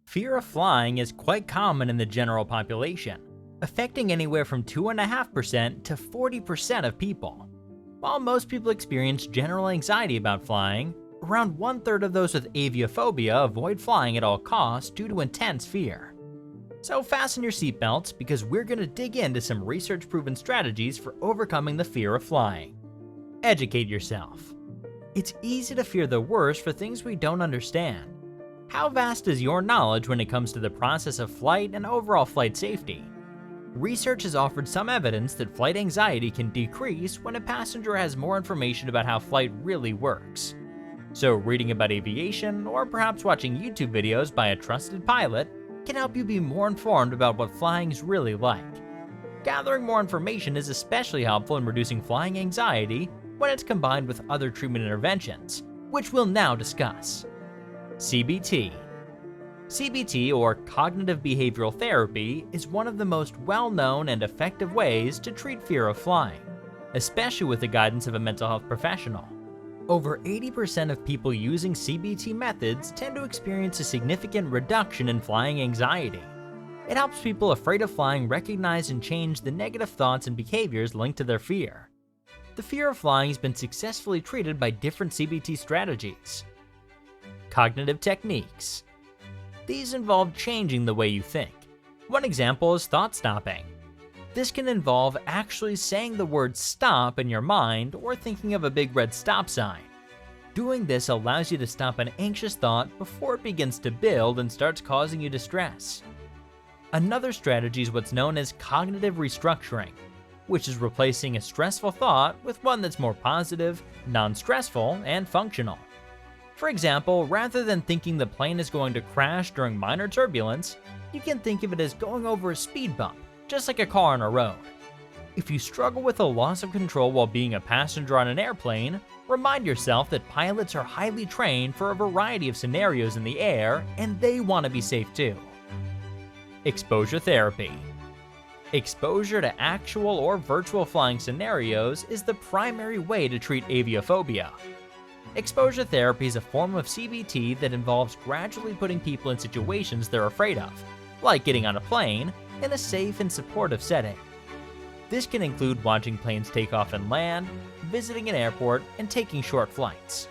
Fear of flying is quite common in the general population, affecting anywhere from 2.5% to 40% of people. While most people experience general anxiety about flying, around 1/3 of those with aviophobia avoid flying at all costs due to intense fear. So fasten your seatbelts because we're going to dig into some research-proven strategies for overcoming the fear of flying. Educate yourself. It's easy to fear the worst for things we don't understand. How vast is your knowledge when it comes to the process of flight and overall flight safety? Research has offered some evidence that flight anxiety can decrease when a passenger has more information about how flight really works. So reading about aviation, or perhaps watching YouTube videos by a trusted pilot, can help you be more informed about what flying is really like. Gathering more information is especially helpful in reducing flying anxiety when it's combined with other treatment interventions, which we'll now discuss. CBT. CBT, or Cognitive-Behavioural Therapy, is one of the most well-known and effective ways to treat fear of flying, especially with the guidance of a mental health professional. Over 80% of people using CBT methods tend to experience a significant reduction in flying anxiety. It helps people afraid of flying recognize and change the negative thoughts and behaviors linked to their fear. The fear of flying has been successfully treated by different CBT strategies. Cognitive techniques. These involve changing the way you think. One example is thought stopping. This can involve actually saying the word stop in your mind or thinking of a big red stop sign. Doing this allows you to stop an anxious thought before it begins to build and starts causing you distress. Another strategy is what's known as cognitive restructuring, which is replacing a stressful thought with one that's more positive, non-stressful, and functional. For example, rather than thinking the plane is going to crash during minor turbulence, you can think of it as going over a speed bump, just like a car on a road. If you struggle with a loss of control while being a passenger on an airplane, remind yourself that pilots are highly trained for a variety of scenarios in the air, and they want to be safe too. Exposure therapy. Exposure to actual or virtual flying scenarios is the primary way to treat aviophobia. Exposure therapy is a form of CBT that involves gradually putting people in situations they're afraid of, like getting on a plane, in a safe and supportive setting. This can include watching planes take off and land, visiting an airport, and taking short flights.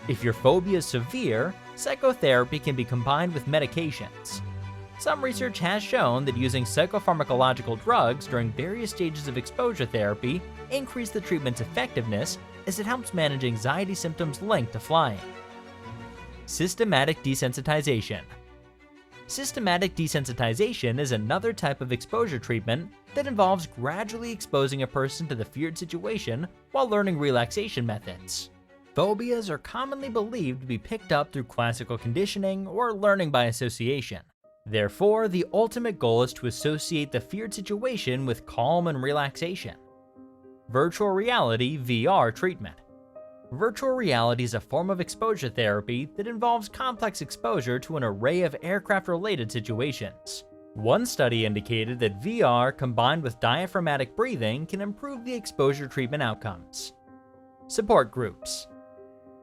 If your phobia is severe, psychotherapy can be combined with medications. Some research has shown that using psychopharmacological drugs during various stages of exposure therapy increase the treatment's effectiveness as it helps manage anxiety symptoms linked to flying. Systematic desensitization. Systematic desensitization is another type of exposure treatment that involves gradually exposing a person to the feared situation while learning relaxation methods. Phobias are commonly believed to be picked up through classical conditioning or learning by association. Therefore, the ultimate goal is to associate the feared situation with calm and relaxation. Virtual reality (VR) treatment. Virtual reality is a form of exposure therapy that involves complex exposure to an array of aircraft-related situations. One study indicated that VR combined with diaphragmatic breathing can improve the exposure treatment outcomes. Support groups.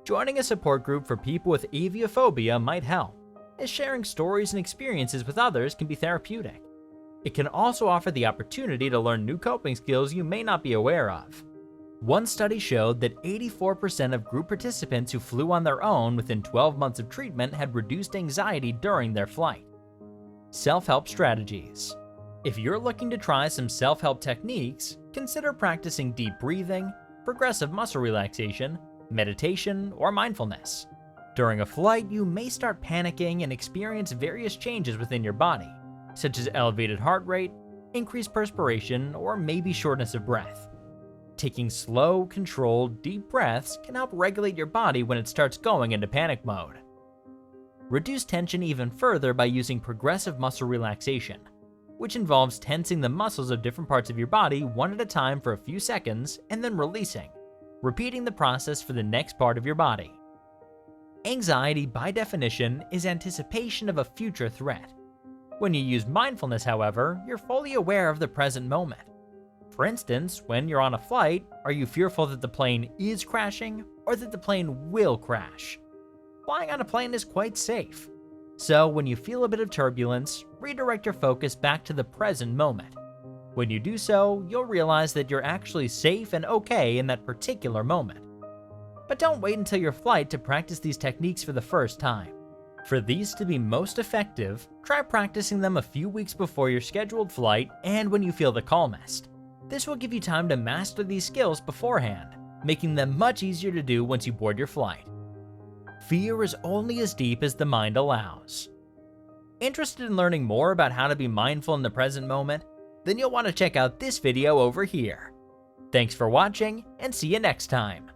Joining a support group for people with aviophobia might help, as sharing stories and experiences with others can be therapeutic. It can also offer the opportunity to learn new coping skills you may not be aware of. One study showed that 84% of group participants who flew on their own within 12 months of treatment had reduced anxiety during their flight. Self-help strategies. If you're looking to try some self-help techniques, consider practicing deep breathing, progressive muscle relaxation, meditation, or mindfulness. During a flight, you may start panicking and experience various changes within your body, such as elevated heart rate, increased perspiration, or maybe shortness of breath. Taking slow, controlled, deep breaths can help regulate your body when it starts going into panic mode. Reduce tension even further by using progressive muscle relaxation, which involves tensing the muscles of different parts of your body one at a time for a few seconds and then releasing, repeating the process for the next part of your body. Anxiety, by definition, is anticipation of a future threat. When you use mindfulness, however, you're fully aware of the present moment. For instance, when you're on a flight, are you fearful that the plane is crashing or that the plane will crash? Flying on a plane is quite safe. So when you feel a bit of turbulence, redirect your focus back to the present moment. When you do so, you'll realize that you're actually safe and okay in that particular moment. But don't wait until your flight to practice these techniques for the first time. For these to be most effective, try practicing them a few weeks before your scheduled flight and when you feel the calmest. This will give you time to master these skills beforehand, making them much easier to do once you board your flight. Fear is only as deep as the mind allows. Interested in learning more about how to be mindful in the present moment? Then you'll want to check out this video over here. Thanks for watching, and see you next time.